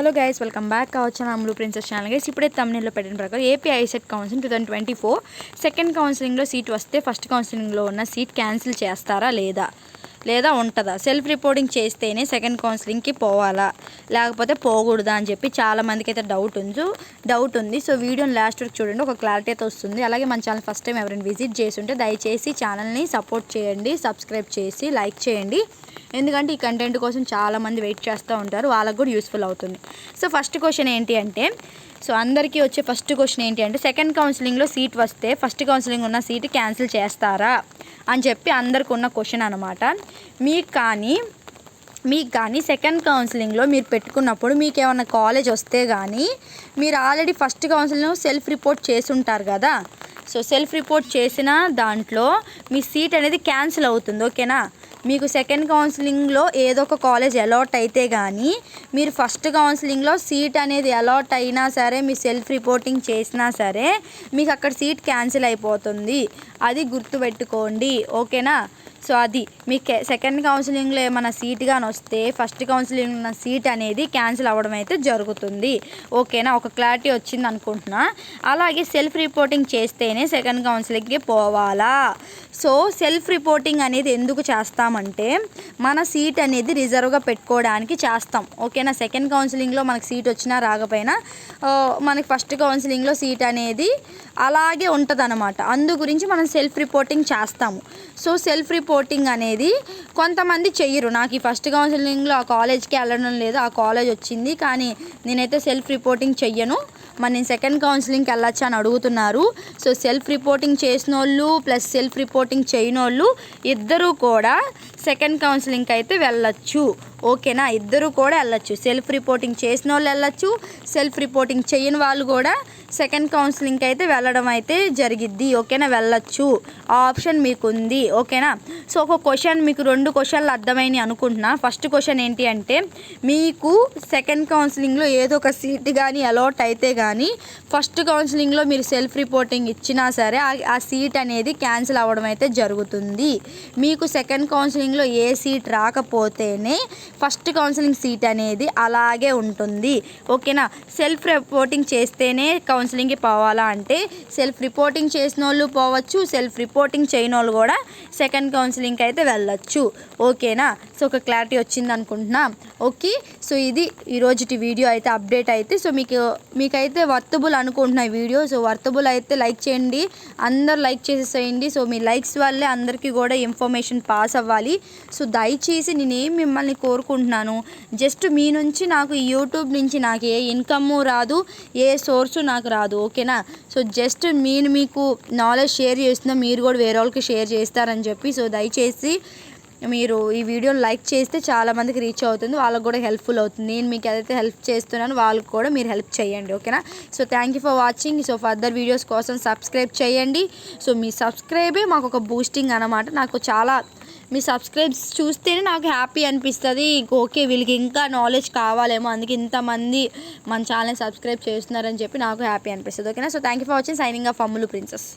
Hello guys, welcome back కావచ్చు నా blue princess channel. Guys ఇప్పుడే తమ్నెల్లో పెట్టిన ప్రకారం ఏపీ ఐసెట్ కౌన్సిలింగ్ 2024 సెకండ్ కౌన్సిలింగ్లో సీట్ వస్తే ఫస్ట్ కౌన్సిలింగ్లో ఉన్న సీట్ క్యాన్సిల్ చేస్తారా లేదా ఉంటుందా? సెల్ఫ్ రిపోర్టింగ్ చేస్తేనే సెకండ్ కౌన్సిలింగ్కి పోవాలా లేకపోతే పోకూడదా అని చెప్పి చాలామందికి అయితే డౌట్ ఉంది. సో వీడియోని లాస్ట్ వరకు చూడండి, ఒక క్లారిటీ అయితే వస్తుంది. అలాగే మన ఛానల్ ఫస్ట్ టైం ఎవరైనా విజిట్ చేసి ఉంటే దయచేసి ఛానల్ని సపోర్ట్ చేయండి, సబ్స్క్రైబ్ చేసి లైక్ చేయండి. ఎందుకంటే ఈ కంటెంట్ కోసం చాలామంది వెయిట్ చేస్తూ ఉంటారు, వాళ్ళకు కూడా యూస్ఫుల్ అవుతుంది. సో ఫస్ట్ క్వశ్చన్ ఏంటి అంటే, సో అందరికీ వచ్చే ఫస్ట్ క్వశ్చన్ ఏంటి అంటే, సెకండ్ కౌన్సిలింగ్లో సీట్ వస్తే ఫస్ట్ కౌన్సిలింగ్ ఉన్న సీట్ క్యాన్సిల్ చేస్తారా అని చెప్పి అందరికి ఉన్న క్వశ్చన్ అనమాట. మీకు కానీ సెకండ్ కౌన్సిలింగ్లో మీరు పెట్టుకున్నప్పుడు మీకు ఏమన్నా కాలేజ్ వస్తే కానీ మీరు ఆల్రెడీ ఫస్ట్ కౌన్సిలింగ్లో సెల్ఫ్ రిపోర్ట్ చేసి ఉంటారు కదా. సో సెల్ఫ్ రిపోర్ట్ చేసిన దాంట్లో మీ సీట్ అనేది క్యాన్సిల్ అవుతుంది, ఓకేనా. మీకు సెకండ్ కౌన్సిలింగ్లో ఏదో ఒక కాలేజ్ అలాట్ అయితే కానీ మీరు ఫస్ట్ కౌన్సిలింగ్లో సీట్ అనేది అలాట్ అయినా సరే, మీ సెల్ఫ్ రిపోర్టింగ్ చేసినా సరే మీకు అక్కడ సీట్ క్యాన్సిల్ అయిపోతుంది. అది గుర్తుపెట్టుకోండి, ఓకేనా. సో అది మీ సెకండ్ కౌన్సిలింగ్లో ఏమైనా సీట్ కానీ వస్తే ఫస్ట్ కౌన్సిలింగ్ ఉన్న సీట్ అనేది క్యాన్సిల్ అవ్వడం అయితే జరుగుతుంది, ఓకేనా. ఒక క్లారిటీ వచ్చింది అనుకుంటున్నా. అలాగే సెల్ఫ్ రిపోర్టింగ్ చేస్తేనే సెకండ్ కౌన్సిలింగ్కి పోవాలా? సో సెల్ఫ్ రిపోర్టింగ్ అనేది ఎందుకు చేస్తామంటే మన సీట్ అనేది రిజర్వ్గా పెట్టుకోవడానికి చేస్తాం, ఓకేనా. సెకండ్ కౌన్సిలింగ్లో మనకు సీట్ వచ్చినా రాకపోయినా మనకి ఫస్ట్ కౌన్సిలింగ్లో సీట్ అనేది అలాగే ఉంటుంది అనమాట. అందు గురించి మనం సెల్ఫ్ రిపోర్టింగ్ చేస్తాము. సో సెల్ఫ్ రిపోర్టింగ్ అనేది కొంతమంది చెయ్యరు. నాకు ఈ ఫస్ట్ కౌన్సిలింగ్లో ఆ కాలేజ్కి వెళ్ళడం లేదు, ఆ కాలేజ్ వచ్చింది కానీ నేనైతే సెల్ఫ్ రిపోర్టింగ్ చెయ్యను, మరి నేను సెకండ్ కౌన్సిలింగ్కి వెళ్ళొచ్చు అని అడుగుతున్నారు. సో సెల్ఫ్ రిపోర్టింగ్ చేసిన వాళ్ళు ప్లస్ సెల్ఫ్ రిపోర్టింగ్ చేయని వాళ్ళు ఇద్దరూ కూడా సెకండ్ కౌన్సిలింగ్కి అయితే వెళ్ళొచ్చు, ఓకేనా. ఇద్దరు కూడా వెళ్ళొచ్చు. సెల్ఫ్ రిపోర్టింగ్ చేసిన వాళ్ళు వెళ్ళొచ్చు, సెల్ఫ్ రిపోర్టింగ్ చేయని వాళ్ళు కూడా సెకండ్ కౌన్సిలింగ్కి అయితే వెళ్ళడం అయితే జరిగిద్ది, ఓకేనా. వెళ్ళొచ్చు, ఆ ఆప్షన్ మీకు ఉంది, ఓకేనా. సో ఒక క్వశ్చన్ మీకు 2 క్వశ్చన్లు అర్థమైనాయి అనుకుంటున్నా. ఫస్ట్ క్వశ్చన్ ఏంటి అంటే, మీకు సెకండ్ కౌన్సిలింగ్లో ఏదో ఒక సీట్ కానీ అలాట్ అయితే కానీ ఫస్ట్ కౌన్సిలింగ్లో మీరు సెల్ఫ్ రిపోర్టింగ్ ఇచ్చినా సరే ఆ సీట్ అనేది క్యాన్సిల్ అవ్వడం అయితే జరుగుతుంది. మీకు సెకండ్ కౌన్సిలింగ్లో ఏ సీట్ రాకపోతేనే ఫస్ట్ కౌన్సిలింగ్ సీట్ అనేది అలాగే ఉంటుంది, ఓకేనా. సెల్ఫ్ రిపోర్టింగ్ చేస్తేనే కౌన్సిలింగ్కి పోవాలా అంటే సెల్ఫ్ రిపోర్టింగ్ చేసిన వాళ్ళు పోవచ్చు, సెల్ఫ్ రిపోర్టింగ్ చేయని వాళ్ళు కూడా సెకండ్ కౌన్సిలింగ్కి అయితే వెళ్ళొచ్చు, ఓకేనా. సో ఒక క్లారిటీ వచ్చింది అనుకుంటున్నా, ఓకే. సో ఇది ఈరోజుటి వీడియో అయితే అప్డేట్ అయితే. సో మీకైతే వర్తబుల్ అనుకుంటున్నా ఈ వీడియో. సో వర్తబుల్ అయితే లైక్ చేయండి, అందరు లైక్ చేసేసేయండి. సో మీ లైక్స్ వల్లే అందరికీ కూడా ఇన్ఫర్మేషన్ పాస్ అవ్వాలి. సో దయచేసి నేనేం మిమ్మల్ని కోరుకుంటున్నాను, జస్ట్ మీ నుంచి నాకు యూట్యూబ్ నుంచి నాకు ఏ ఇన్కమ్ రాదు, ఏ సోర్సు నాకు రాదు, ఓకేనా. సో జస్ట్ మీకు నాలెడ్జ్ షేర్ చేస్తున్నా, మీరు కూడా వేరే వాళ్ళకి షేర్ చేస్తారని చెప్పి. సో దయచేసి మీరు ఈ వీడియోని లైక్ చేస్తే చాలామందికి రీచ్ అవుతుంది, వాళ్ళకు కూడా హెల్ప్ఫుల్ అవుతుంది. నేను మీకు ఏదైతే హెల్ప్ చేస్తున్నానో వాళ్ళకి కూడా మీరు హెల్ప్ చేయండి, ఓకేనా. So thank you for watching. So further videos కోసం సబ్స్క్రైబ్ చేయండి. సో మీ సబ్స్క్రైబే మాకు ఒక బూస్టింగ్ అనమాట. నాకు చాలా మీ సబ్స్క్రైబ్స్ చూస్తేనే నాకు హ్యాపీ అనిపిస్తుంది. ఓకే వీళ్ళకి ఇంకా నాలెడ్జ్ కావాలేమో, అందుకే ఇంతమంది మన ఛానల్ సబ్స్క్రైబ్ చేస్తున్నారని చెప్పి నాకు హ్యాపీ అనిపిస్తుంది, ఓకేనా. So thank you for watching. Signing off blue princess.